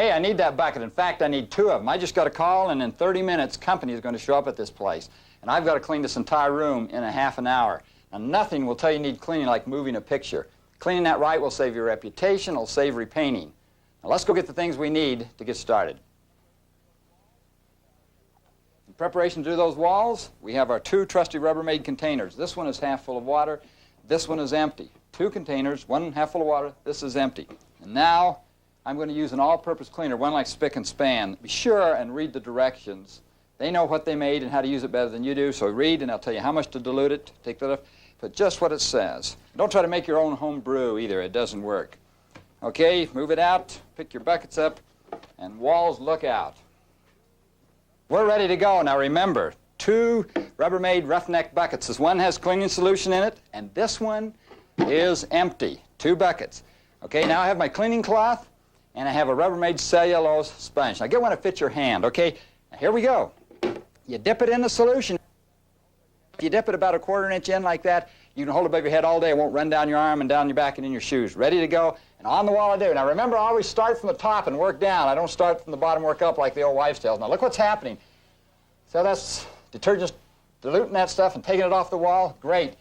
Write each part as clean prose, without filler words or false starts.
hey, I need that bucket. In fact, I need 2 of them. I just got a call, and in 30 minutes, company is going to show up at this place. And I've got to clean this entire room in a half an hour. Now, nothing will tell you need cleaning like moving a picture. Cleaning that right will save your reputation. It'll save repainting. Now, let's go get the things we need to get started. In preparation to do those walls, we have our 2 trusty Rubbermaid containers. This one is half full of water. This one is empty. 2 containers, one half full of water. This is empty. And now, I'm going to use an all-purpose cleaner, one like Spick and Span. Be sure and read the directions. They know what they made and how to use it better than you do, so read and I'll tell you how much to dilute it, take that off, but just what it says. Don't try to make your own home brew either, it doesn't work. Okay, move it out, pick your buckets up, and walls look out. We're ready to go. Now remember, 2 Rubbermaid roughneck buckets. This one has cleaning solution in it, and this one is empty. 2 buckets. Okay, now I have my cleaning cloth, and I have a Rubbermaid cellulose sponge. Now get one that fits your hand, okay? Now here we go. You dip it in the solution. If you dip it about a 1/4 inch in like that, you can hold it above your head all day. It won't run down your arm and down your back and in your shoes. Ready to go, and on the wall I do. Now remember, I always start from the top and work down. I don't start from the bottom, work up like the old wives' tales. Now look what's happening. So that's detergent diluting that stuff and taking it off the wall. Great.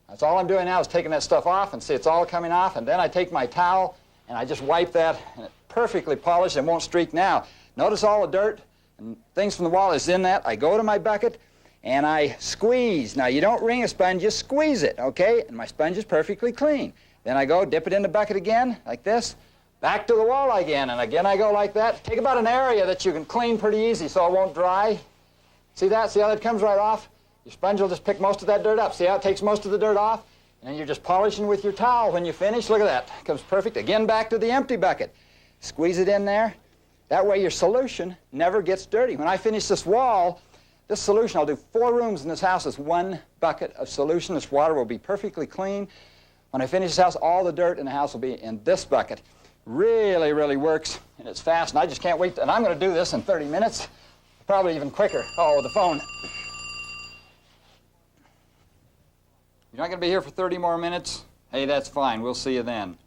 That's all I'm doing now is taking that stuff off, and see it's all coming off, and then I take my towel and I just wipe that, and it's perfectly polished and won't streak now. Notice all the dirt and things from the wall is in that. I go to my bucket and I squeeze. Now you don't wring a sponge, just squeeze it, okay? And my sponge is perfectly clean. Then I go, dip it in the bucket again, like this, back to the wall again, and again I go like that. Take about an area that you can clean pretty easy so it won't dry. See that? See how that comes right off? Your sponge will just pick most of that dirt up. See how it takes most of the dirt off? And then you're just polishing with your towel when you finish. Look at that. It comes perfect. Again, back to the empty bucket. Squeeze it in there. That way your solution never gets dirty. When I finish this wall, this solution, I'll do 4 rooms in this house. It's 1 bucket of solution. This water will be perfectly clean. When I finish this house, all the dirt in the house will be in this bucket. Really, really works, and it's fast, and I just can't wait. And I'm going to do this in 30 minutes, probably even quicker. Oh, the phone. You're not going to be here for 30 more minutes? Hey, that's fine. We'll see you then.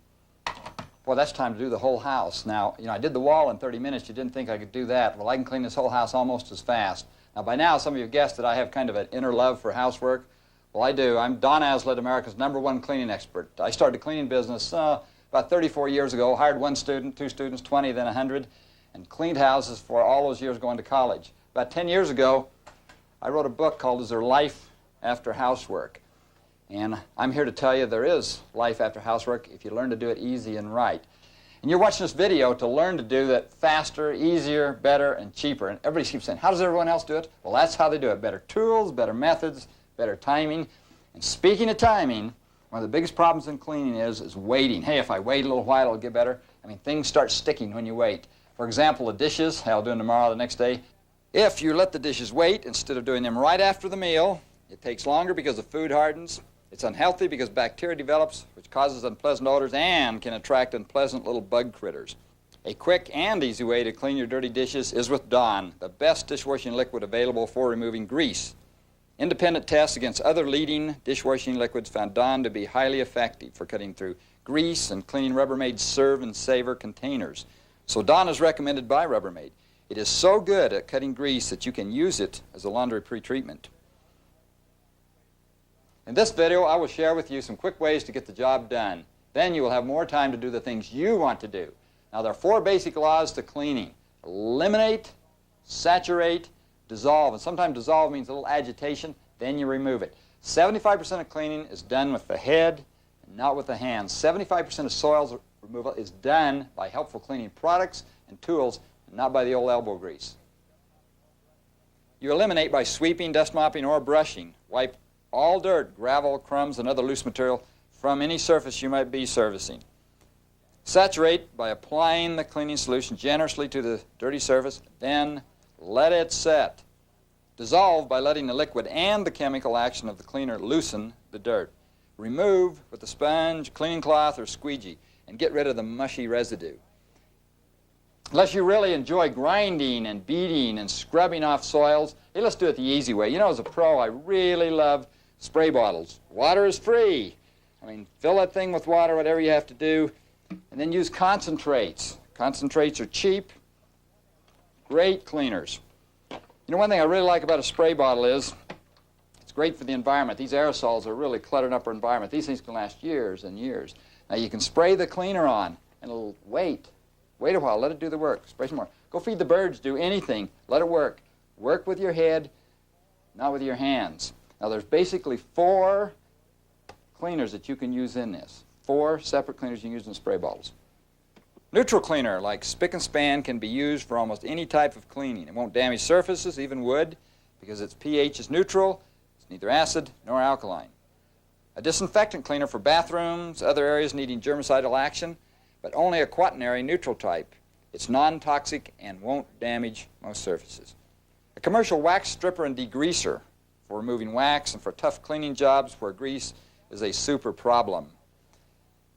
Boy, that's time to do the whole house. Now, you know, I did the wall in 30 minutes. You didn't think I could do that. Well, I can clean this whole house almost as fast. Now, by now, some of you have guessed that I have kind of an inner love for housework. Well, I do. I'm Don Aslett, America's #1 cleaning expert. I started a cleaning business about 34 years ago, hired 1 student, 2 students, 20, then 100, and cleaned houses for all those years going to college. About 10 years ago, I wrote a book called Is There Life After Housework? And I'm here to tell you there is life after housework if you learn to do it easy and right. And you're watching this video to learn to do that faster, easier, better, and cheaper. And everybody keeps saying, how does everyone else do it? Well, that's how they do it. Better tools, better methods, better timing. And speaking of timing, one of the biggest problems in cleaning is waiting. Hey, if I wait a little while, it'll get better. I mean, things start sticking when you wait. For example, the dishes, hey, I'll do them tomorrow, the next day. If you let the dishes wait instead of doing them right after the meal, it takes longer because the food hardens. It's unhealthy because bacteria develops, which causes unpleasant odors and can attract unpleasant little bug critters. A quick and easy way to clean your dirty dishes is with Dawn, the best dishwashing liquid available for removing grease. Independent tests against other leading dishwashing liquids found Dawn to be highly effective for cutting through grease and cleaning Rubbermaid Serve and Savor containers. So Dawn is recommended by Rubbermaid. It is so good at cutting grease that you can use it as a laundry pre-treatment. In this video, I will share with you some quick ways to get the job done. Then you will have more time to do the things you want to do. Now, there are 4 basic laws to cleaning. Eliminate, saturate, dissolve. And sometimes dissolve means a little agitation, then you remove it. 75% of cleaning is done with the head and not with the hands. 75% of soils removal is done by helpful cleaning products and tools, and not by the old elbow grease. You eliminate by sweeping, dust mopping, or brushing. Wipe all dirt, gravel, crumbs, and other loose material from any surface you might be servicing. Saturate by applying the cleaning solution generously to the dirty surface, then let it set. Dissolve by letting the liquid and the chemical action of the cleaner loosen the dirt. Remove with a sponge, cleaning cloth, or squeegee, and get rid of the mushy residue. Unless you really enjoy grinding and beating and scrubbing off soils, hey, let's do it the easy way. You know, as a pro, I really love spray bottles. Water is free. I mean, fill that thing with water, whatever you have to do, and then use concentrates. Concentrates are cheap, great cleaners. You know, one thing I really like about a spray bottle is it's great for the environment. These aerosols are really cluttering up our environment. These things can last years and years. Now you can spray the cleaner on and it'll wait a while, let it do the work, spray some more. Go feed the birds, do anything, let it work. Work with your head, not with your hands. Now there's basically 4 cleaners that you can use in this. 4 separate cleaners you can use in spray bottles. Neutral cleaner, like spick and span, can be used for almost any type of cleaning. It won't damage surfaces, even wood, because its pH is neutral. It's neither acid nor alkaline. A disinfectant cleaner for bathrooms, other areas needing germicidal action, but only a quaternary neutral type. It's non-toxic and won't damage most surfaces. A commercial wax stripper and degreaser for removing wax and for tough cleaning jobs where grease is a super problem.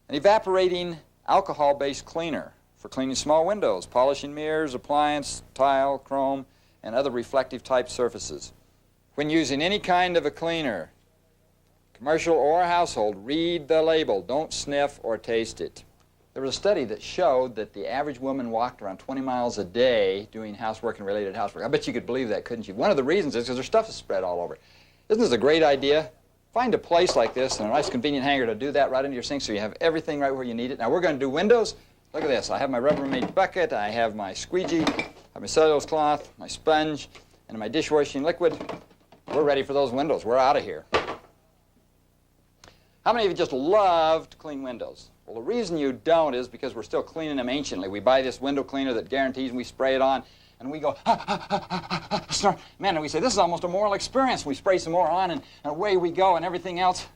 An evaporating alcohol-based cleaner for cleaning small windows, polishing mirrors, appliance, tile, chrome, and other reflective type surfaces. When using any kind of a cleaner, commercial or household, read the label. Don't sniff or taste it. There was a study that showed that the average woman walked around 20 miles a day doing housework and related housework. I bet you could believe that, couldn't you? One of the reasons is because their stuff is spread all over. Isn't this a great idea? Find a place like this and a nice convenient hanger to do that right into your sink so you have everything right where you need it. Now we're going to do windows. Look at this. I have my Rubbermaid bucket, I have my squeegee, I have my cellulose cloth, my sponge, and my dishwashing liquid. We're ready for those windows. We're out of here. How many of you just love to clean windows? Well, the reason you don't is because we're still cleaning them anciently. We buy this window cleaner that guarantees, and we spray it on, and we go, snort. Man, and we say, this is almost a moral experience. We spray some more on, and away we go, and everything else.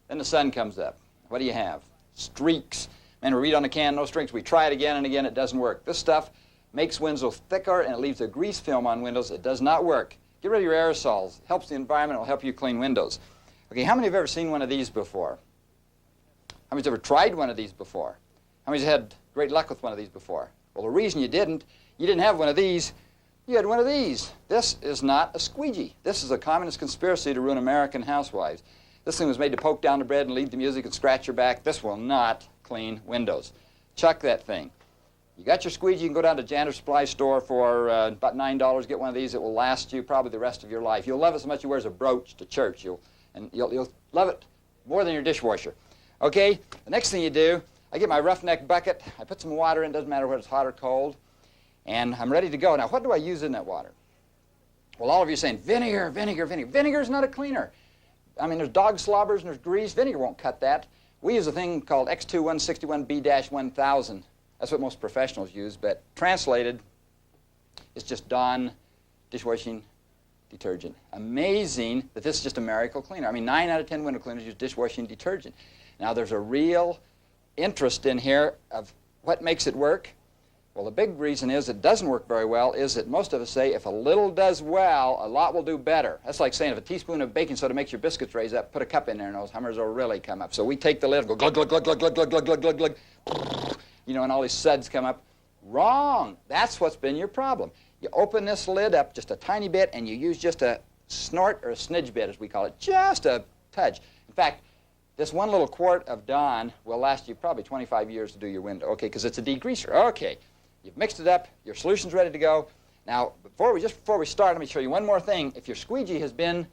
Then the sun comes up. What do you have? Streaks. Man, we read on the can, no streaks. We try it again and again. It doesn't work. This stuff makes windows thicker, and it leaves a grease film on windows. It does not work. Get rid of your aerosols. It helps the environment. It will help you clean windows. Okay, how many have ever seen one of these before? How many's ever tried one of these before? How many's had great luck with one of these before? Well, the reason you didn't have one of these, you had one of these. This is not a squeegee. This is a communist conspiracy to ruin American housewives. This thing was made to poke down the bread and lead the music and scratch your back. This will not clean windows. Chuck that thing. You got your squeegee, you can go down to Janitor Supply Store for about $9, get one of these. It will last you probably the rest of your life. You'll love it so much you wear as a brooch to church. You'll love it more than your dishwasher. Okay, the next thing you do, I get my roughneck bucket, I put some water in, doesn't matter whether it's hot or cold, and I'm ready to go. Now, what do I use in that water? Well, all of you are saying, vinegar, vinegar, vinegar. Vinegar is not a cleaner. I mean, there's dog slobbers and there's grease. Vinegar won't cut that. We use a thing called X2161B-1000. That's what most professionals use, but translated, it's just Dawn dishwashing detergent. Amazing that this is just a miracle cleaner. I mean, 9 out of 10 window cleaners use dishwashing detergent. Now, there's a real interest in here of what makes it work. Well, the big reason is it doesn't work very well is that most of us say if a little does well, a lot will do better. That's like saying if a teaspoon of baking soda makes your biscuits raise up, put a cup in there and those hummers will really come up. So we take the lid and go glug, glug, glug, glug, glug, glug, glug, glug, glug, glug, you know, and all these suds come up. Wrong. That's what's been your problem. You open this lid up just a tiny bit and you use just a snort or a snidge bit, as we call it, just a touch. In fact, this one little quart of Dawn will last you probably 25 years to do your window, okay, because it's a degreaser. Okay, you've mixed it up, your solution's ready to go. Now, before we start, let me show you one more thing. If your squeegee has been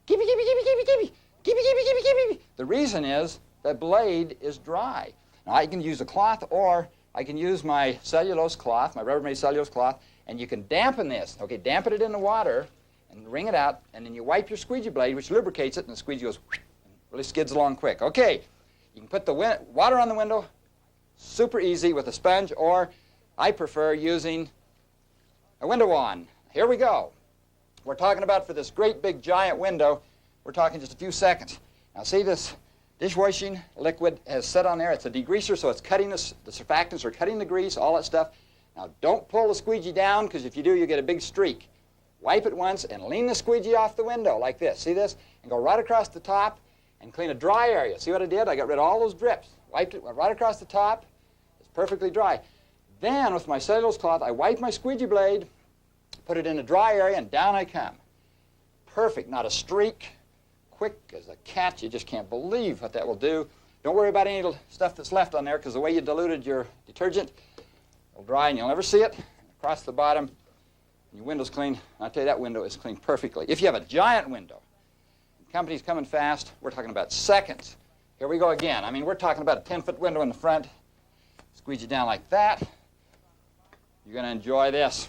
the reason is the blade is dry. Now, I can use a cloth or I can use my cellulose cloth, my Rubbermaid cellulose cloth, and you can dampen this. Okay, dampen it in the water and wring it out, and then you wipe your squeegee blade, which lubricates it, and the squeegee goes really skids along quick. Okay, you can put the water on the window, super easy with a sponge, or I prefer using a window wand. Here we go. We're talking about for this great big giant window, we're talking just a few seconds. Now see this dishwashing liquid has set on there. It's a degreaser, so it's cutting the surfactants or cutting the grease, all that stuff. Now don't pull the squeegee down, because if you do, you get a big streak. Wipe it once and lean the squeegee off the window like this. See this? And go right across the top and clean a dry area. See what I did? I got rid of all those drips. Wiped it, went right across the top. It's perfectly dry. Then, with my cellulose cloth, I wipe my squeegee blade, put it in a dry area, and down I come. Perfect. Not a streak. Quick as a cat. You just can't believe what that will do. Don't worry about any stuff that's left on there, because the way you diluted your detergent will dry, and you'll never see it. Across the bottom, Your window's clean. I'll tell you, that window is clean perfectly. If you have a giant window, company's coming fast, we're talking about seconds. Here we go again. I mean, we're talking about a 10-foot window in the front. Squeeze it down like that. You're going to enjoy this.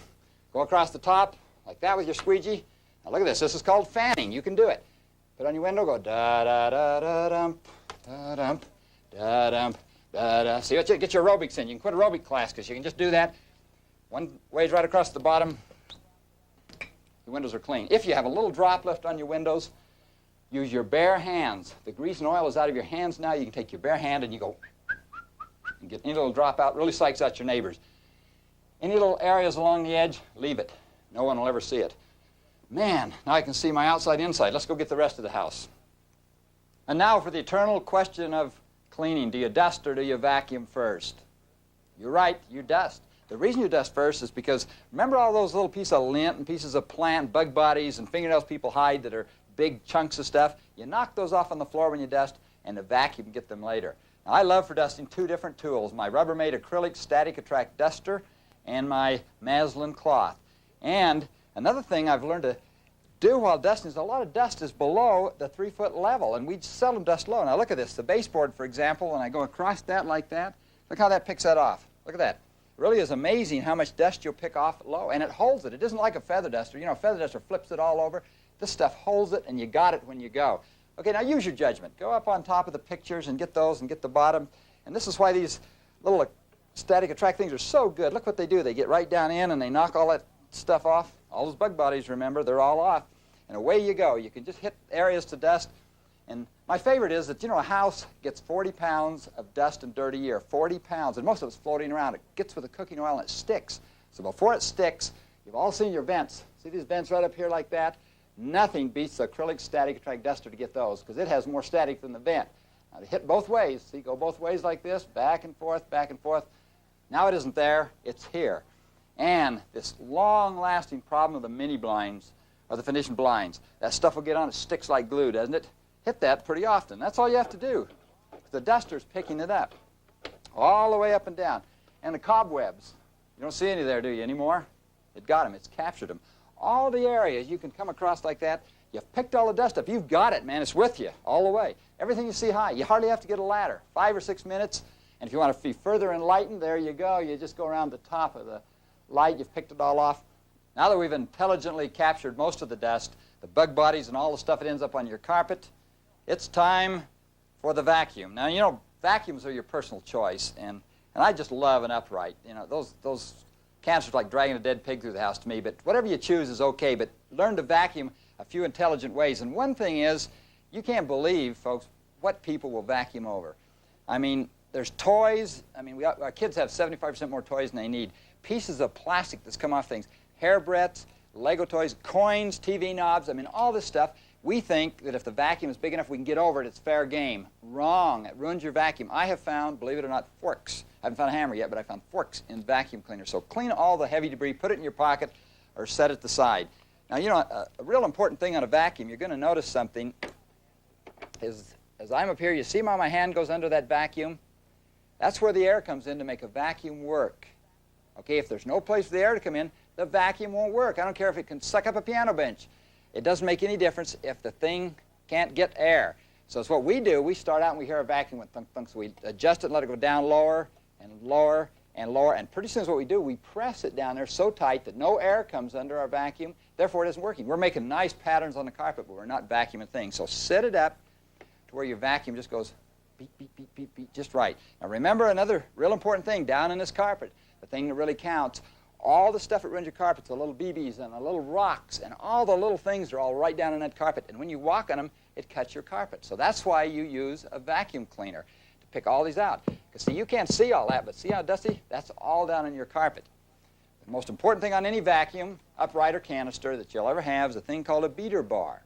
Go across the top like that with your squeegee. Now look at this. This is called fanning. You can do it. Put on your window, go da-da-da-da-dump, da-dump, da-dump, da-da. See, get your aerobics in. You can quit aerobic class because you can just do that. One ways right across the bottom. The windows are clean. If you have a little drop left on your windows, use your bare hands. The grease and oil is out of your hands now. You can take your bare hand and you go and get any little drop out. Really psychs out your neighbors. Any little areas along the edge, leave it. No one will ever see it. Man, now I can see my outside inside. Let's go get the rest of the house. And now for the eternal question of cleaning. Do you dust or do you vacuum first? You're right, you dust. The reason you dust first is because, remember all those little pieces of lint and pieces of plant, bug bodies, and fingernails people hide that are big chunks of stuff? You knock those off on the floor when you dust, and the vacuum get them later. Now, I love for dusting two different tools, my Rubbermaid acrylic static attract duster and my Maslin cloth. And another thing I've learned to do while dusting is a lot of dust is below the 3-foot level, and we seldom dust low. Now look at this. The baseboard, for example, when I go across that like that, look how that picks that off. Look at that. It really is amazing how much dust you'll pick off low, and it holds it. It isn't like a feather duster. You know, a feather duster flips it all over. This stuff holds it, and you got it when you go. Okay, now use your judgment. Go up on top of the pictures and get those and get the bottom. And this is why these little static attract things are so good. Look what they do. They get right down in, and they knock all that stuff off. All those bug bodies, remember, they're all off. And away you go. You can just hit areas to dust. And my favorite is that, you know, a house gets 40 pounds of dust and dirt a year. 40 pounds. And most of it's floating around. It gets with the cooking oil and it sticks. So before it sticks, you've all seen your vents. See these vents right up here like that? Nothing beats the acrylic static attract duster to get those because it has more static than the vent. Now to hit both ways. See, go both ways like this, back and forth, back and forth. Now it isn't there. It's here. And this long-lasting problem of the mini blinds, or the Venetian blinds, that stuff will get on. It sticks like glue, doesn't it? Hit that pretty often. That's all you have to do. The duster's picking it up all the way up and down. And the cobwebs, you don't see any there, do you, anymore? It got them. It's captured them. All the areas you can come across like that, you've picked all the dust up. You've got it, man. It's with you all the way. Everything you see high. You hardly have to get a ladder. 5 or 6 minutes. And if you want to be further enlightened, there you go. You just go around the top of the light. You've picked it all off. Now that we've intelligently captured most of the dust, the bug bodies and all the stuff that ends up on your carpet, it's time for the vacuum. Now, you know, vacuums are your personal choice, and I just love an upright. You know, those cancers like dragging a dead pig through the house to me, but whatever you choose is okay, but learn to vacuum a few intelligent ways. And one thing is, you can't believe, folks, what people will vacuum over. I mean, there's toys. I mean, our kids have 75% more toys than they need. Pieces of plastic that's come off things. Hairbreadths, Lego toys, coins, TV knobs, I mean, all this stuff. We think that if the vacuum is big enough we can get over it, it's fair game. Wrong. It ruins your vacuum. I have found, believe it or not, forks. I haven't found a hammer yet, but I found forks in vacuum cleaners. So clean all the heavy debris, put it in your pocket, or set it aside. Now, you know, a real important thing on a vacuum, you're going to notice something, is as I'm up here, you see how my hand goes under that vacuum? That's where the air comes in to make a vacuum work. Okay, if there's no place for the air to come in, the vacuum won't work. I don't care if it can suck up a piano bench. It doesn't make any difference if the thing can't get air. So it's what we do. We start out and we hear a vacuum with thunk, thunk, so we adjust it and let it go down lower and lower and lower. And pretty soon is what we do. We press it down there so tight that no air comes under our vacuum. Therefore, it isn't working. We're making nice patterns on the carpet, but we're not vacuuming things. So set it up to where your vacuum just goes beep, beep, beep, beep, beep, just right. Now remember another real important thing down in this carpet, the thing that really counts. All the stuff that ruins your carpet, the little BBs and the little rocks and all the little things are all right down in that carpet. And when you walk on them, it cuts your carpet. So that's why you use a vacuum cleaner to pick all these out. Because see, you can't see all that, but see how dusty? That's all down in your carpet. The most important thing on any vacuum, upright or canister, that you'll ever have is a thing called a beater bar.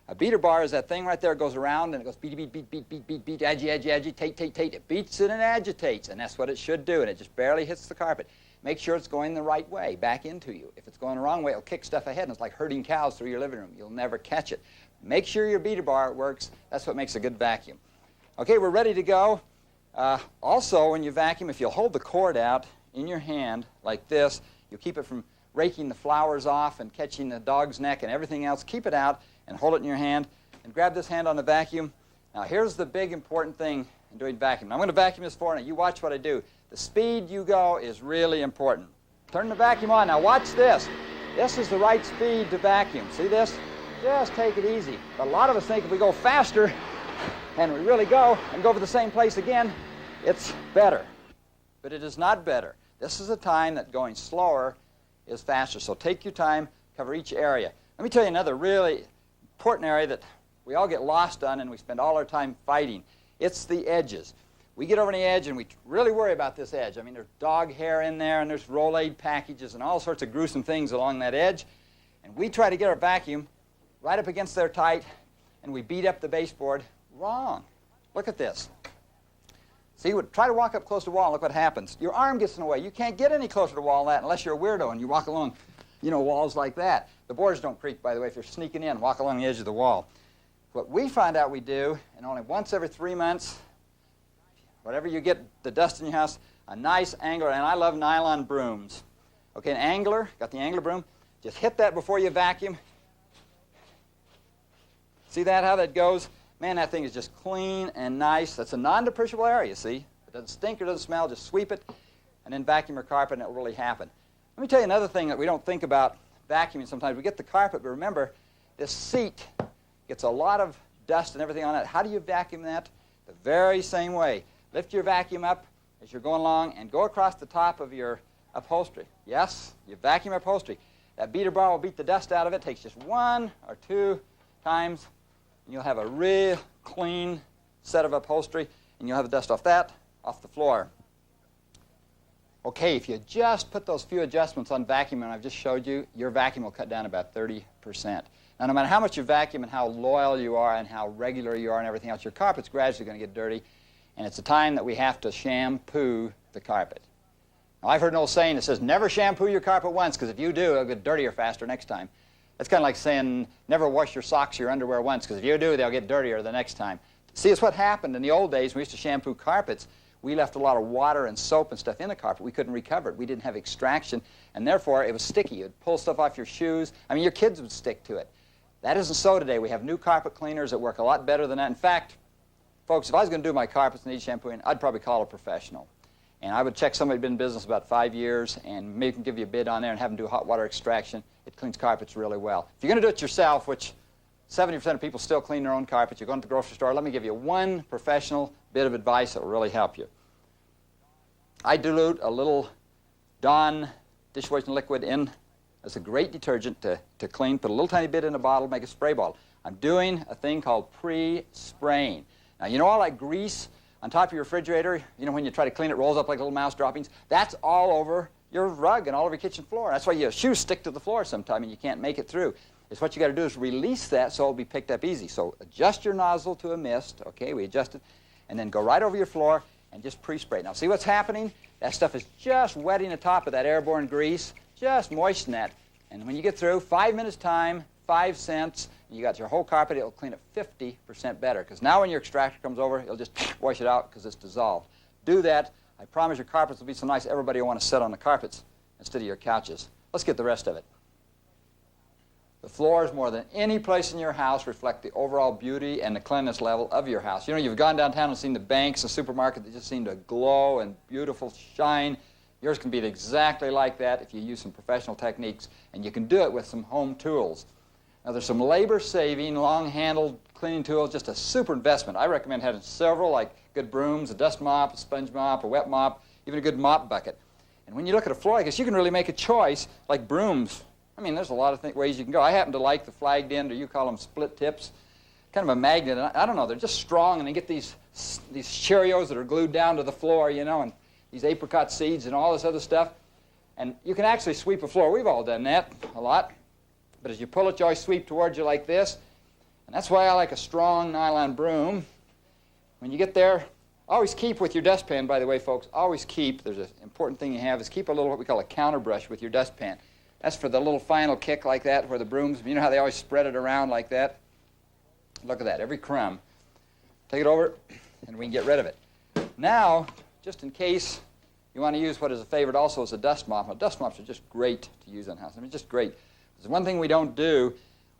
A beater bar is that thing right there. It goes around and it goes beat, beat, beat, beat, beat, beat, beat, agitate, tate, tate. It beats it and agitates, and that's what it should do, and it just barely hits the carpet. Make sure it's going the right way, back into you. If it's going the wrong way, it'll kick stuff ahead, and it's like herding cows through your living room. You'll never catch it. Make sure your beater bar works. That's what makes a good vacuum. Okay, we're ready to go. Also, when you vacuum, if you'll hold the cord out in your hand like this, you'll keep it from raking the flowers off and catching the dog's neck and everything else. Keep it out and hold it in your hand and grab this hand on the vacuum. Now here's the big important thing in doing vacuum. I'm going to vacuum this for you. You watch what I do. The speed you go is really important. Turn the vacuum on. Now watch this. This is the right speed to vacuum. See this? Just take it easy. But a lot of us think if we go faster and we really go and go over the same place again, it's better. But it is not better. This is a time that going slower is faster. So take your time, cover each area. Let me tell you another really important area that we all get lost on and we spend all our time fighting. It's the edges. We get over the edge and we really worry about this edge. I mean, there's dog hair in there and there's Rolade packages and all sorts of gruesome things along that edge. And we try to get our vacuum right up against there tight and we beat up the baseboard. Wrong. Look at this. See, try to walk up close to the wall and look what happens. Your arm gets in the way. You can't get any closer to the wall than that unless you're a weirdo and you walk along, walls like that. The boards don't creak, by the way, if you're sneaking in. Walk along the edge of the wall. What we find out we do, and only once every 3 months, whatever you get the dust in your house, a nice angler, and I love nylon brooms. Okay, an angler, got the angler broom, just hit that before you vacuum. See that, how that goes? Man, that thing is just clean and nice. That's a non-depreciable area, see? It doesn't stink or doesn't smell, just sweep it, and then vacuum your carpet, and it will really happen. Let me tell you another thing that we don't think about vacuuming sometimes. We get the carpet, but remember, this seat gets a lot of dust and everything on it. How do you vacuum that? The very same way. Lift your vacuum up as you're going along and go across the top of your upholstery. Yes, you vacuum upholstery. That beater bar will beat the dust out of it. It takes just 1 or 2 times, and you'll have a real clean set of upholstery, and you'll have the dust off that, off the floor. Okay, if you just put those few adjustments on vacuuming I've just showed you, your vacuum will cut down about 30%. Now, no matter how much you vacuum and how loyal you are and how regular you are and everything else, your carpet's gradually going to get dirty, and it's a time that we have to shampoo the carpet. Now, I've heard an old saying that says, never shampoo your carpet once, because if you do, it'll get dirtier faster next time. That's kind of like saying, never wash your socks or your underwear once, because if you do, they'll get dirtier the next time. See, it's what happened in the old days when we used to shampoo carpets. We left a lot of water and soap and stuff in the carpet. We couldn't recover it. We didn't have extraction, and therefore it was sticky. You'd pull stuff off your shoes. I mean, your kids would stick to it. That isn't so today. We have new carpet cleaners that work a lot better than that. In fact, folks, if I was going to do my carpets and need shampooing, I'd probably call a professional. And I would check somebody who'd been in business about 5 years and maybe can give you a bid on there and have them do hot water extraction. It cleans carpets really well. If you're going to do it yourself, which 70% of people still clean their own carpets, you're going to the grocery store, let me give you one professional bit of advice that will really help you. I dilute a little Dawn dishwashing liquid in. It's a great detergent to clean. Put a little tiny bit in a bottle, make a spray bottle. I'm doing a thing called pre-spraying. Now, you know all that grease on top of your refrigerator, when you try to clean it, rolls up like little mouse droppings? That's all over your rug and all over your kitchen floor. That's why your shoes stick to the floor sometime and you can't make it through. It's what you got to do is release that so it'll be picked up easy. So adjust your nozzle to a mist. Okay, we adjust it. And then go right over your floor and just pre-spray. Now, see what's happening? That stuff is just wetting the top of that airborne grease. Just moisten that. And when you get through, 5 minutes time, 5 cents, and you got your whole carpet, it'll clean it 50% better. Because now when your extractor comes over, it'll just wash it out because it's dissolved. Do that. I promise your carpets will be so nice everybody will want to sit on the carpets instead of your couches. Let's get the rest of it. The floors, more than any place in your house, reflect the overall beauty and the cleanliness level of your house. You've gone downtown and seen the banks, the supermarket that just seem to glow and beautiful shine. Yours can be exactly like that if you use some professional techniques, and you can do it with some home tools. Now, there's some labor-saving, long-handled cleaning tools, just a super investment. I recommend having several, like good brooms, a dust mop, a sponge mop, a wet mop, even a good mop bucket. And when you look at a floor, I guess you can really make a choice, like brooms. I mean, there's a lot of ways you can go. I happen to like the flagged end, or you call them split tips, kind of a magnet. And I don't know, they're just strong, and they get these Cheerios that are glued down to the floor, and these apricot seeds and all this other stuff. And you can actually sweep a floor. We've all done that a lot. But as you pull it, you always sweep towards you like this. And that's why I like a strong nylon broom. When you get there, always keep with your dustpan, by the way, folks, always keep, there's an important thing you have, is keep a little what we call a counter brush with your dustpan. That's for the little final kick like that, where the brooms, you know how they always spread it around like that? Look at that, every crumb. Take it over, and we can get rid of it. Now, just in case you want to use what is a favorite also is a dust mop. Now, dust mops are just great to use in the house. I mean, just great. There's one thing we don't do.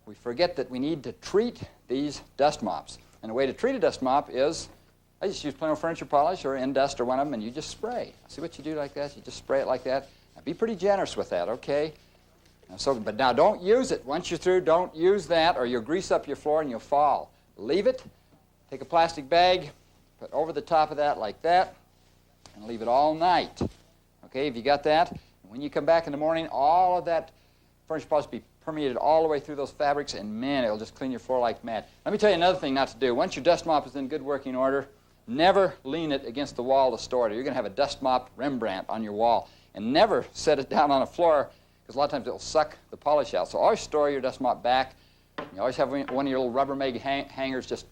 We forget that we need to treat these dust mops. And the way to treat a dust mop is, I just use plain old furniture polish or Indust or one of them, and you just spray. See what you do like that? You just spray it like that. Now, be pretty generous with that, okay? But now don't use it. Once you're through, don't use that or you'll grease up your floor and you'll fall. Leave it. Take a plastic bag, put over the top of that like that, and leave it all night. Okay, have you got that? And when you come back in the morning, all of that furniture polish will be permeated all the way through those fabrics, and man, it'll just clean your floor like mad. Let me tell you another thing not to do. Once your dust mop is in good working order, never lean it against the wall to store it. You're going to have a dust mop Rembrandt on your wall. And never set it down on a floor, because a lot of times it'll suck the polish out. So always store your dust mop back. You always have one of your little Rubbermaid hangers just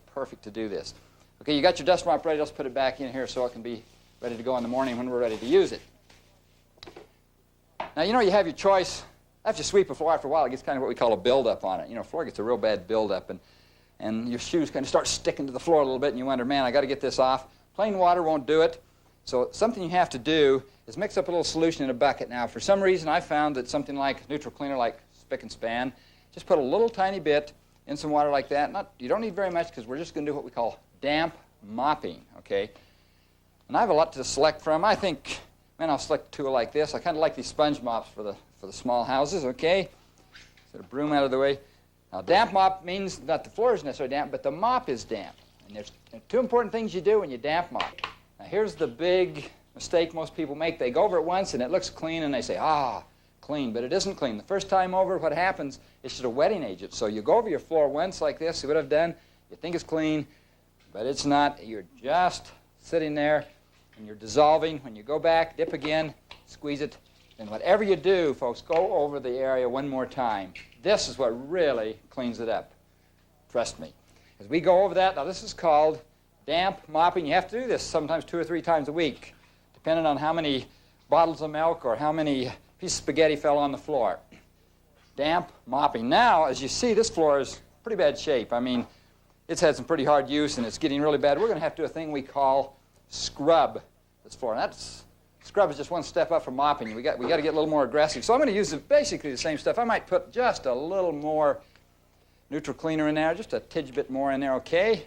perfect to do this. Okay, you got your dust mop ready. Let's put it back in here so it can be ready to go in the morning when we're ready to use it. Now, you have your choice. After you sweep a floor after a while, it gets kind of what we call a buildup on it. Floor gets a real bad buildup, and your shoes kind of start sticking to the floor a little bit, and you wonder, man, I got to get this off. Plain water won't do it. So something you have to do is mix up a little solution in a bucket. Now, for some reason, I found that something like neutral cleaner, like Spick and Span, just put a little tiny bit in some water like that. You don't need very much because we're just going to do what we call damp mopping, okay? And I have a lot to select from. I think, man, I'll select a tool like this. I kind of like these sponge mops for the small houses, okay? Set a broom out of the way. Now, damp mop means not the floor is necessarily damp, but the mop is damp. And there's two important things you do when you damp mop. Now, here's the big mistake most people make. They go over it once, and it looks clean, and they say, clean, but it isn't clean. The first time over, what happens is just a wetting agent. So you go over your floor once like this. See what I've done? You think it's clean, but it's not. You're just sitting there, and you're dissolving. When you go back, dip again, squeeze it. And whatever you do, folks, go over the area one more time. This is what really cleans it up. Trust me. As we go over that, now this is called damp mopping. You have to do this sometimes 2 or 3 times a week, depending on how many bottles of milk or how many pieces of spaghetti fell on the floor. Damp mopping. Now, as you see, this floor is pretty bad shape. I mean, it's had some pretty hard use, and it's getting really bad. We're going to have to do a thing we call scrub this floor. And scrub is just one step up from mopping. We got to get a little more aggressive. So I'm going to use basically the same stuff. I might put just a little more neutral cleaner in there, just a tidge bit more in there, okay?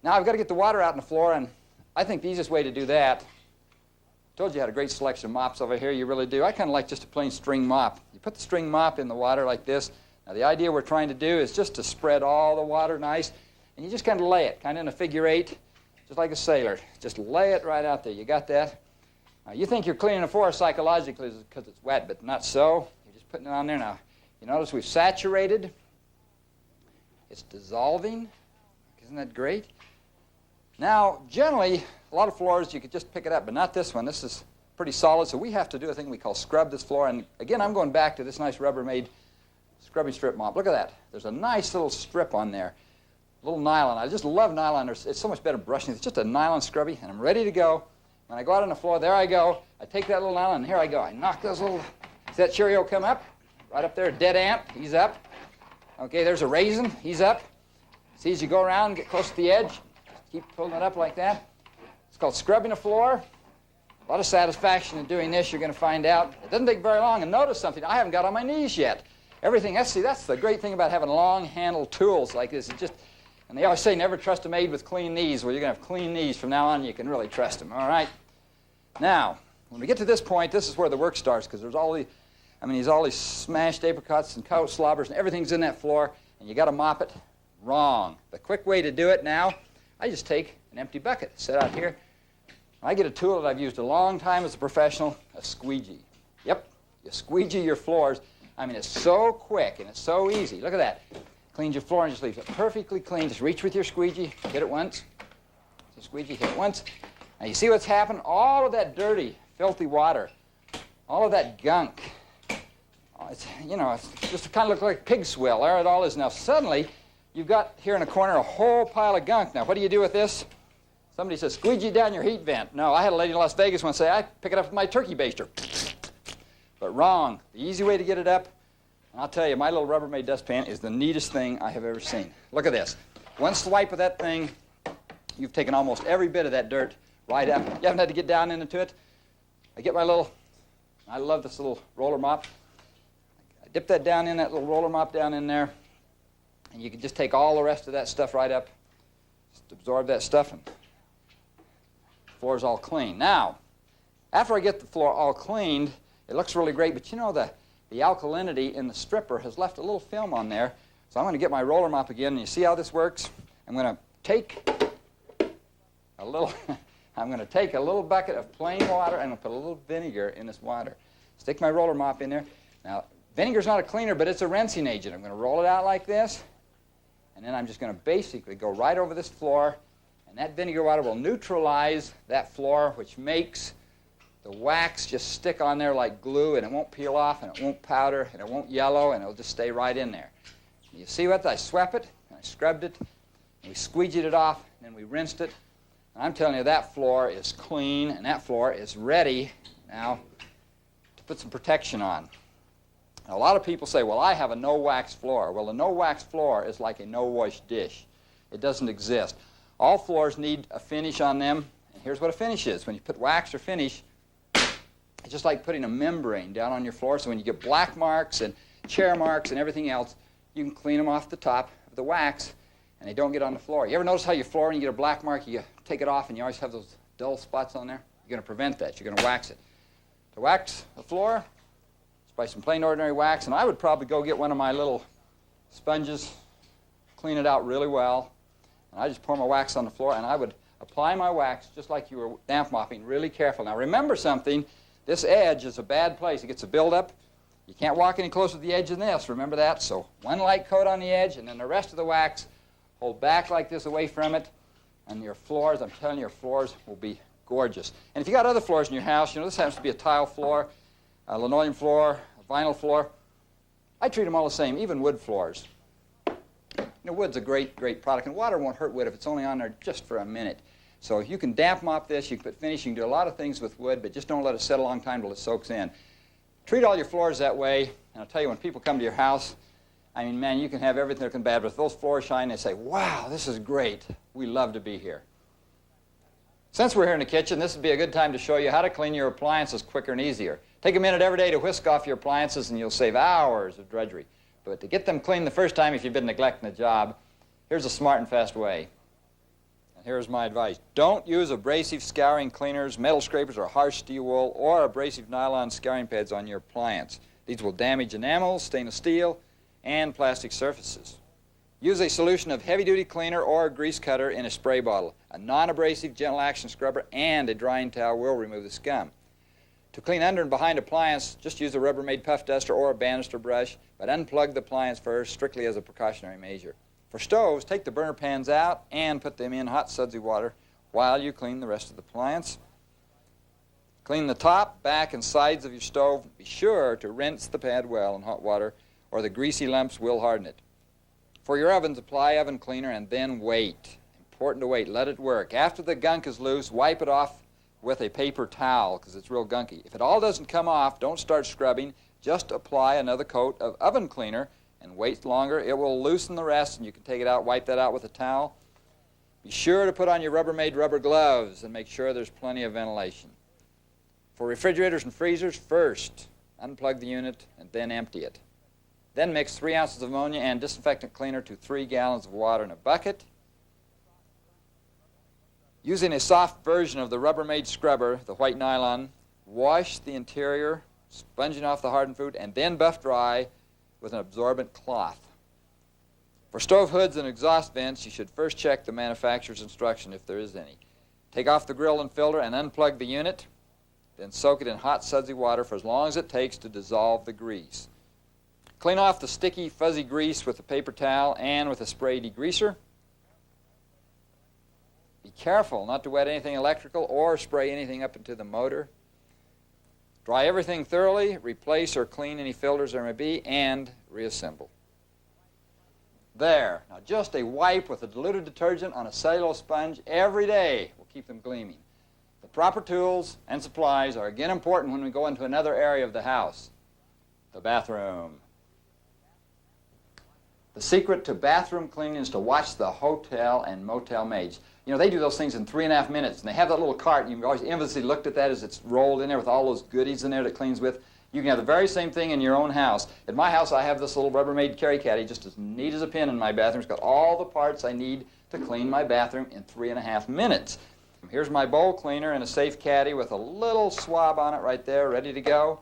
Now I've got to get the water out on the floor, and I think the easiest way to do that, I told you I had a great selection of mops over here. You really do. I kind of like just a plain string mop. You put the string mop in the water like this. Now the idea we're trying to do is just to spread all the water nice, and you just kind of lay it, kind of in a figure 8, just like a sailor. Just lay it right out there. You got that? Now, you think you're cleaning the floor psychologically because it's wet, but not so. You're just putting it on there. Now, you notice we've saturated. It's dissolving. Isn't that great? Now, generally, a lot of floors, you could just pick it up, but not this one. This is pretty solid, so we have to do a thing we call scrub this floor. And again, I'm going back to this nice Rubbermaid scrubbing strip mop. Look at that. There's a nice little strip on there, a little nylon. I just love nylon. It's so much better brushing. It's just a nylon scrubby, and I'm ready to go. When I go out on the floor, there I go. I take that little nylon, and here I go. I knock those little, see that Cheerio come up? Right up there, dead ant, he's up. Okay, there's a raisin, he's up. See, as you go around, get close to the edge, just keep pulling it up like that. It's called scrubbing a floor. A lot of satisfaction in doing this, you're going to find out. It doesn't take very long, and notice something, I haven't got on my knees yet. Everything, that's the great thing about having long-handled tools like this. It's just, and they always say never trust a maid with clean knees. Well, you're going to have clean knees from now on, you can really trust them, all right? Now, when we get to this point, this is where the work starts, because there's all these smashed apricots and coat slobbers, and everything's in that floor, and you got to mop it. Wrong. The quick way to do it now, I just take an empty bucket, set out here. I get a tool that I've used a long time as a professional, a squeegee. Yep, you squeegee your floors. I mean, it's so quick and it's so easy. Look at that. Cleans your floor and just leaves it perfectly clean. Just reach with your squeegee, hit it once. So squeegee, hit it once. Now you see what's happened? All of that dirty, filthy water, all of that gunk, it's just kind of looks like pig swill. There it all is. Now suddenly, you've got here in the corner a whole pile of gunk. Now what do you do with this? Somebody says, squeegee down your heat vent. No, I had a lady in Las Vegas once say, I pick it up with my turkey baster. But wrong. The easy way to get it up, and I'll tell you, my little Rubbermaid dustpan is the neatest thing I have ever seen. Look at this. One swipe of that thing, you've taken almost every bit of that dirt right up. You haven't had to get down into it. I get my little, I love this little roller mop. I dip that down in, that little roller mop down in there, and you can just take all the rest of that stuff right up. Just absorb that stuff, and the floor's all clean. Now, after I get the floor all cleaned, it looks really great, but you know the alkalinity in the stripper has left a little film on there. So I'm going to get my roller mop again, and you see how this works? I'm going to take a little, I'm going to take a little bucket of plain water and I'll put a little vinegar in this water. Stick my roller mop in there. Now, vinegar's not a cleaner, but it's a rinsing agent. I'm going to roll it out like this, and then I'm just going to basically go right over this floor, and that vinegar water will neutralize that floor, which makes the wax just stick on there like glue, and it won't peel off, and it won't powder, and it won't yellow, and it'll just stay right in there. You see what? I swept it, and I scrubbed it, and we squeegeed it off, and then we rinsed it. And I'm telling you, that floor is clean, and that floor is ready now to put some protection on. Now, a lot of people say, well, I have a no-wax floor. Well, a no-wax floor is like a no-wash dish. It doesn't exist. All floors need a finish on them, and here's what a finish is. When you put wax or finish, it's just like putting a membrane down on your floor, so when you get black marks and chair marks and everything else, you can clean them off the top of the wax, and they don't get on the floor. You ever notice how your floor, when you get a black mark, you take it off and you always have those dull spots on there? You're going to prevent that. You're going to wax it. To wax the floor, just by some plain ordinary wax, and I would probably go get one of my little sponges, clean it out really well, and I just pour my wax on the floor, and I would apply my wax just like you were damp mopping, really careful. Now remember something, this edge is a bad place. It gets a buildup. You can't walk any closer to the edge than this, remember that? So one light coat on the edge, and then the rest of the wax, hold back like this away from it, and your floors, I'm telling you, your floors will be gorgeous. And if you got other floors in your house, you know, this happens to be a tile floor, a linoleum floor, a vinyl floor. I treat them all the same, even wood floors. You know, wood's a great, great product, and water won't hurt wood if it's only on there just for a minute. So if you can damp mop this, you can put finish, you can do a lot of things with wood, but just don't let it set a long time till it soaks in. Treat all your floors that way, and I'll tell you, when people come to your house, I mean, man, you can have everything looking bad, but if those floors shine, they say, wow, this is great. We love to be here. Since we're here in the kitchen, this would be a good time to show you how to clean your appliances quicker and easier. Take a minute every day to whisk off your appliances, and you'll save hours of drudgery. But to get them clean the first time, if you've been neglecting the job, here's a smart and fast way. And here's my advice. Don't use abrasive scouring cleaners, metal scrapers, or harsh steel wool, or abrasive nylon scouring pads on your appliance. These will damage enamels, stainless steel, and plastic surfaces. Use a solution of heavy-duty cleaner or a grease cutter in a spray bottle. A non-abrasive gentle action scrubber and a drying towel will remove the scum. To clean under and behind appliance, just use a Rubbermaid puff duster or a banister brush, but unplug the appliance first, strictly as a precautionary measure. For stoves, take the burner pans out and put them in hot sudsy water while you clean the rest of the appliance. Clean the top, back, and sides of your stove. Be sure to rinse the pad well in hot water, or the greasy lumps will harden it. For your ovens, apply oven cleaner and then wait. Important to wait. Let it work. After the gunk is loose, wipe it off with a paper towel because it's real gunky. If it all doesn't come off, don't start scrubbing. Just apply another coat of oven cleaner and wait longer. It will loosen the rest, and you can take it out, wipe that out with a towel. Be sure to put on your Rubbermaid rubber gloves and make sure there's plenty of ventilation. For refrigerators and freezers, first unplug the unit and then empty it. Then mix 3 ounces of ammonia and disinfectant cleaner to 3 gallons of water in a bucket. Using a soft version of the Rubbermaid scrubber, the white nylon, wash the interior, sponging off the hardened food, and then buff dry with an absorbent cloth. For stove hoods and exhaust vents, you should first check the manufacturer's instruction if there is any. Take off the grill and filter and unplug the unit, then soak it in hot sudsy water for as long as it takes to dissolve the grease. Clean off the sticky, fuzzy grease with a paper towel and with a spray degreaser. Be careful not to wet anything electrical or spray anything up into the motor. Dry everything thoroughly, replace or clean any filters there may be, and reassemble. There. Now just a wipe with a diluted detergent on a cellulose sponge every day will keep them gleaming. The proper tools and supplies are again important when we go into another area of the house, the bathroom. The secret to bathroom cleaning is to watch the hotel and motel maids. You know, they do those things in 3.5 minutes, and they have that little cart, and you've always enviously looked at that as it's rolled in there with all those goodies in there that cleans with. You can have the very same thing in your own house. At my house, I have this little Rubbermaid Carry Caddy, just as neat as a pin in my bathroom. It's got all the parts I need to clean my bathroom in 3.5 minutes. Here's my bowl cleaner in a safe caddy with a little swab on it right there, ready to go.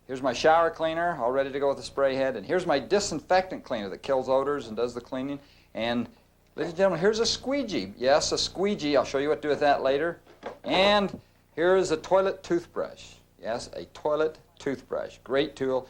Here's my shower cleaner, all ready to go with a spray head. And here's my disinfectant cleaner that kills odors and does the cleaning. And, ladies and gentlemen, here's a squeegee. Yes, a squeegee. I'll show you what to do with that later. And here is a toilet toothbrush. Yes, a toilet toothbrush. Great tool.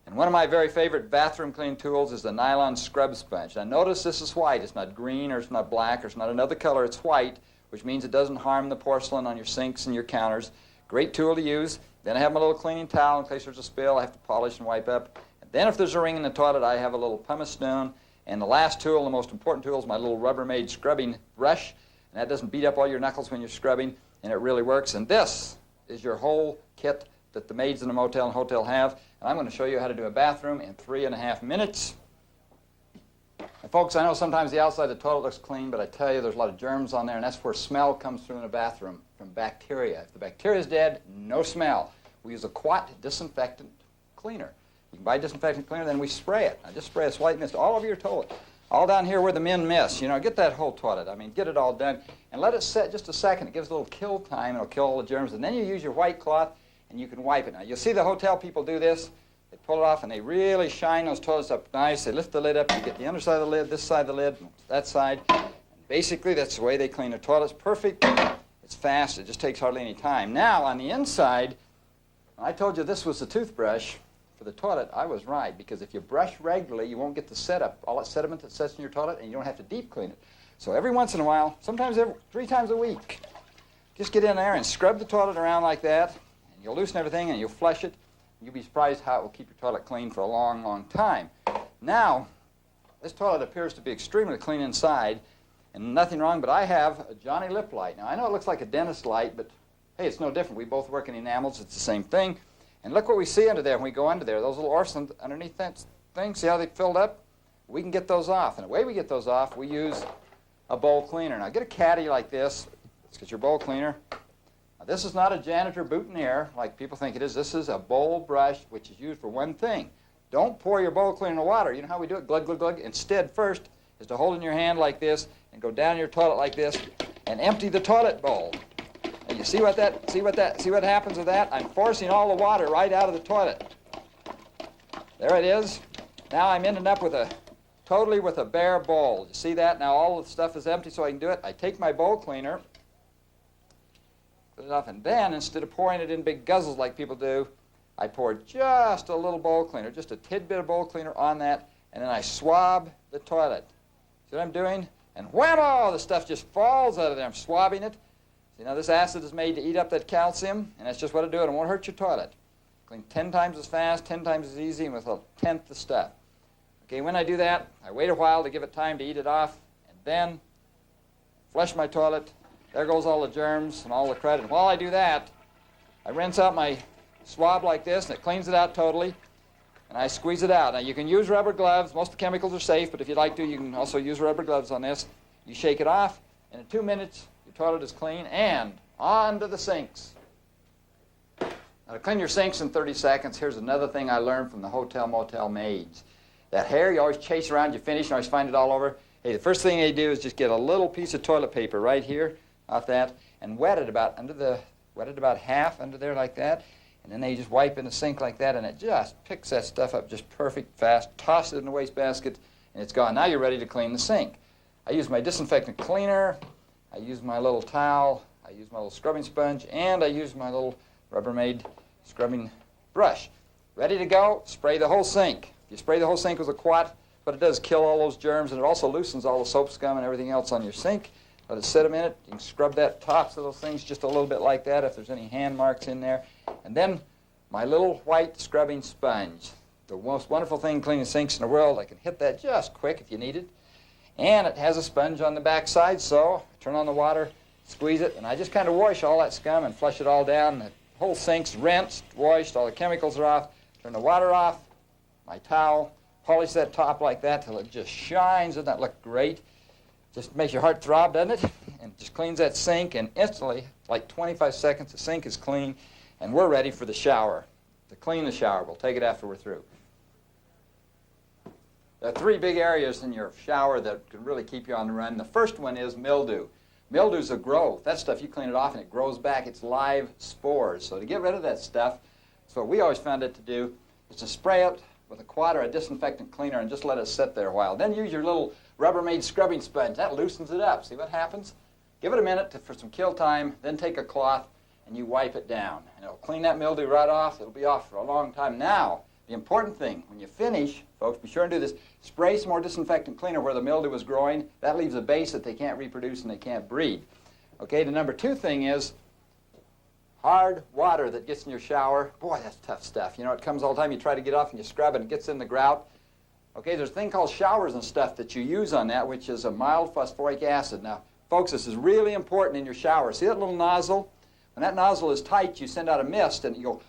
And one of my very favorite bathroom cleaning tools is the nylon scrub sponge. Now, notice this is white. It's not green, or it's not black, or it's not another color. It's white, which means it doesn't harm the porcelain on your sinks and your counters. Great tool to use. Then I have my little cleaning towel in case there's a spill. I have to polish and wipe up. And then if there's a ring in the toilet, I have a little pumice stone. And the last tool, the most important tool, is my little Rubbermaid scrubbing brush. And that doesn't beat up all your knuckles when you're scrubbing, and it really works. And this is your whole kit that the maids in a motel and hotel have. And I'm going to show you how to do a bathroom in 3.5 minutes. And folks, I know sometimes the outside of the toilet looks clean, but I tell you there's a lot of germs on there, and that's where smell comes through in a bathroom, from bacteria. If the bacteria is dead, no smell. We use a Quat disinfectant cleaner. You can buy a disinfectant cleaner, then we spray it. I just spray a slight mist all over your toilet. All down here where the men miss. You know, get that whole toilet. I mean, get it all done. And let it set just a second. It gives a little kill time. It'll kill all the germs. And then you use your white cloth, and you can wipe it. Now, you'll see the hotel people do this. They pull it off, and they really shine those toilets up nice. They lift the lid up. You get the underside of the lid, this side of the lid, that side. And basically, that's the way they clean their toilets. Perfect. It's fast. It just takes hardly any time. Now, on the inside, I told you this was the toothbrush for the toilet. I was right, because if you brush regularly, you won't get the setup, all that sediment that sets in your toilet, and you don't have to deep clean it. So every once in a while, sometimes 3 times a week, just get in there and scrub the toilet around like that, and you'll loosen everything, and you'll flush it. You'll be surprised how it will keep your toilet clean for a long, long time. Now, this toilet appears to be extremely clean inside, and nothing wrong, but I have a Johnny Lip light. Now, I know it looks like a dentist light, but hey, it's no different. We both work in enamels. It's the same thing. And look what we see under there when we go under there. Those little orifices underneath that thing, see how they filled up? We can get those off. And the way we get those off, we use a bowl cleaner. Now, get a caddy like this. Let's get your bowl cleaner. Now, this is not a janitor boutonniere like people think it is. This is a bowl brush, which is used for one thing. Don't pour your bowl cleaner in the water. You know how we do it? Glug, glug, glug. Instead, first is to hold it in your hand like this and go down your toilet like this and empty the toilet bowl. And you see what happens with that? I'm forcing all the water right out of the toilet. There it is. Now I'm ending up with totally with a bare bowl. You see that? Now all the stuff is empty, so I can do it. I take my bowl cleaner, put it off, and then instead of pouring it in big guzzles like people do, I pour just a little bowl cleaner, just a tidbit of bowl cleaner on that, and then I swab the toilet. See what I'm doing? And whammo! The stuff just falls out of there. I'm swabbing it. See, now this acid is made to eat up that calcium, and that's just what it'll do. It won't hurt your toilet. Clean 10 times as fast, 10 times as easy, and with a tenth the stuff. Okay, when I do that, I wait a while to give it time to eat it off, and then flush my toilet. There goes all the germs and all the crud. And while I do that, I rinse out my swab like this, and it cleans it out totally, and I squeeze it out. Now, you can use rubber gloves. Most of the chemicals are safe, but if you'd like to, you can also use rubber gloves on this. You shake it off, and in 2 minutes, your toilet is clean, and on to the sinks. Now, to clean your sinks in 30 seconds, here's another thing I learned from the hotel motel maids. That hair you always chase around, you finish, and always find it all over. Hey, the first thing they do is just get a little piece of toilet paper right here, off that, and wet it about half under there like that, and then they just wipe in the sink like that, and it just picks that stuff up just perfect, fast, toss it in the wastebasket, and it's gone. Now you're ready to clean the sink. I use my disinfectant cleaner, I use my little towel, I use my little scrubbing sponge, and I use my little Rubbermaid scrubbing brush. Ready to go, spray the whole sink. If you spray the whole sink with a Quat, what it does is kill all those germs, and it also loosens all the soap scum and everything else on your sink. Let it sit a minute. You can scrub that tops of those things just a little bit like that if there's any hand marks in there. And then my little white scrubbing sponge. The most wonderful thing cleaning sinks in the world. I can hit that just quick if you need it. And it has a sponge on the back side, so I turn on the water, squeeze it, and I just kind of wash all that scum and flush it all down. The whole sink's rinsed, washed, all the chemicals are off. Turn the water off, my towel, polish that top like that till it just shines. Doesn't that look great? Just makes your heart throb, doesn't it? And just cleans that sink, and instantly, like 25 seconds, the sink is clean, and we're ready for the shower. To clean the shower. We'll take it after we're through. There are three big areas in your shower that can really keep you on the run. The first one is mildew. Mildew's a growth. That stuff, you clean it off and it grows back. It's live spores. So to get rid of that stuff, so what we always found it to do is to spray it with a quat or a disinfectant cleaner and just let it sit there a while. Then use your little Rubbermaid scrubbing sponge. That loosens it up. See what happens? Give it a minute for some kill time, then take a cloth and you wipe it down. And it'll clean that mildew right off. It'll be off for a long time. Now, the important thing, when you finish, folks, be sure and do this, spray some more disinfectant cleaner where the mildew is growing. That leaves a base that they can't reproduce and they can't breed. Okay, the number two thing is hard water that gets in your shower. Boy, that's tough stuff. You know, it comes all the time. You try to get off and you scrub it and it gets in the grout. Okay, there's a thing called showers and stuff that you use on that, which is a mild phosphoric acid. Now, folks, this is really important in your shower. See that little nozzle? When that nozzle is tight, you send out a mist and you go,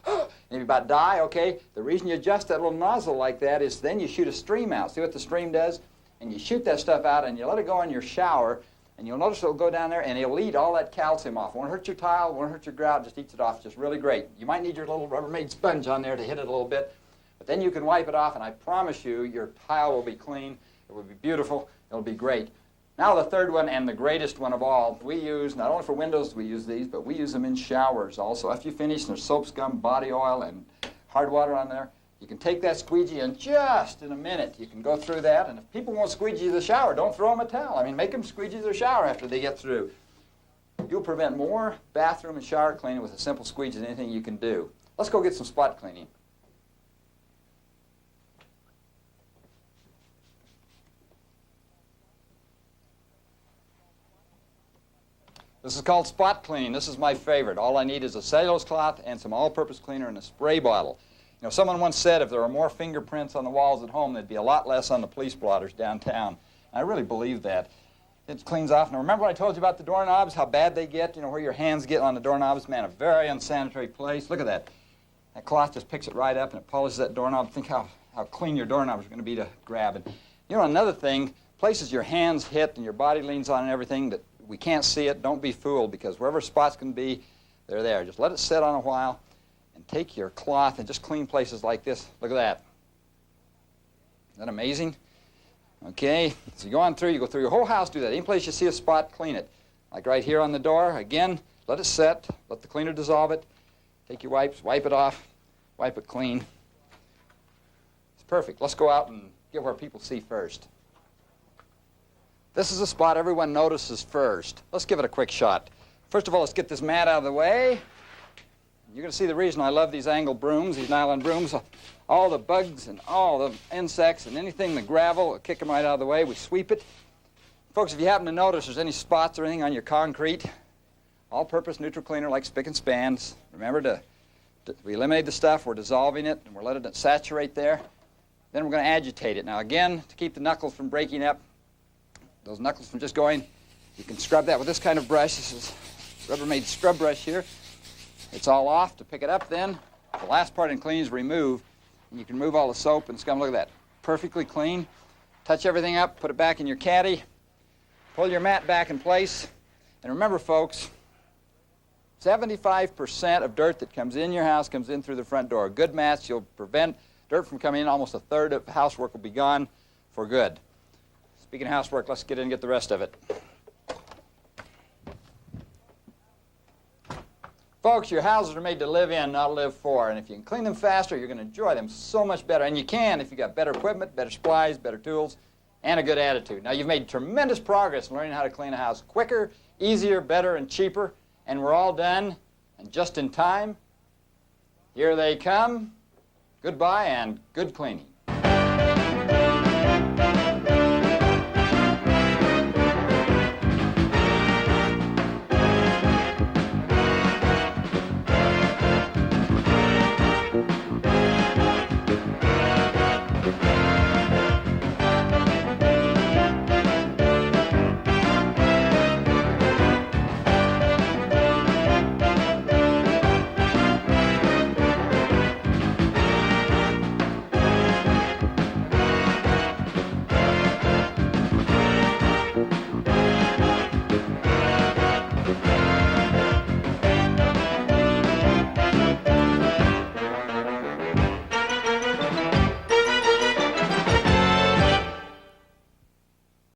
and you about die, okay? The reason you adjust that little nozzle like that is then you shoot a stream out. See what the stream does? And you shoot that stuff out and you let it go in your shower, and you'll notice it'll go down there and it'll eat all that calcium off. Won't hurt your tile, won't hurt your grout, just eats it off. Just really great. You might need your little Rubbermaid sponge on there to hit it a little bit, but then you can wipe it off, and I promise you your tile will be clean, it will be beautiful, it'll be great. Now the third one, and the greatest one of all, we use, not only for windows we use these, but we use them in showers also. After you finish, there's soap, scum, body oil, and hard water on there. You can take that squeegee and just in a minute you can go through that. And if people won't squeegee the shower, don't throw them a towel. I mean, make them squeegee their shower after they get through. You'll prevent more bathroom and shower cleaning with a simple squeegee than anything you can do. Let's go get some spot cleaning. This is called spot cleaning. This is my favorite. All I need is a cellulose cloth and some all-purpose cleaner and a spray bottle. You know, someone once said if there were more fingerprints on the walls at home, there'd be a lot less on the police blotters downtown. And I really believe that. It cleans off. Now, remember what I told you about the doorknobs, how bad they get? You know, where your hands get on the doorknobs? Man, a very unsanitary place. Look at that. That cloth just picks it right up and it polishes that doorknob. Think how clean your doorknobs are going to be to grab. And, you know, another thing, places your hands hit and your body leans on and everything that we can't see it, don't be fooled, because wherever spots can be, they're there. Just let it sit on a while and take your cloth and just clean places like this. Look at that. Isn't that amazing? Okay, so you go on through, you go through your whole house, do that. Any place you see a spot, clean it. Like right here on the door, again, let it set, let the cleaner dissolve it. Take your wipes, wipe it off, wipe it clean. It's perfect. Let's go out and get where people see first. This is a spot everyone notices first. Let's give it a quick shot. First of all, let's get this mat out of the way. You're going to see the reason I love these angle brooms, these nylon brooms. All the bugs and all the insects and anything, the gravel, we'll kick them right out of the way. We sweep it. Folks, if you happen to notice there's any spots or anything on your concrete, all-purpose neutral cleaner like Spic and Spans. Remember we eliminate the stuff, we're dissolving it, and we're letting it saturate there. Then we're going to agitate it. Now again, to keep the knuckles from breaking up, those knuckles from just going, you can scrub that with this kind of brush. This is Rubbermaid scrub brush here. It's all off. To pick it up then, the last part in cleaning is remove. And you can remove all the soap and scum. Look at that. Perfectly clean. Touch everything up, put it back in your caddy, pull your mat back in place. And remember, folks, 75% of dirt that comes in your house comes in through the front door. Good mats, you'll prevent dirt from coming in. Almost a third of housework will be gone for good. Speaking of housework, let's get in and get the rest of it. Folks, your houses are made to live in, not live for. And if you can clean them faster, you're going to enjoy them so much better. And you can if you've got better equipment, better supplies, better tools, and a good attitude. Now, you've made tremendous progress in learning how to clean a house quicker, easier, better, and cheaper. And we're all done, and just in time. Here they come. Goodbye and good cleaning.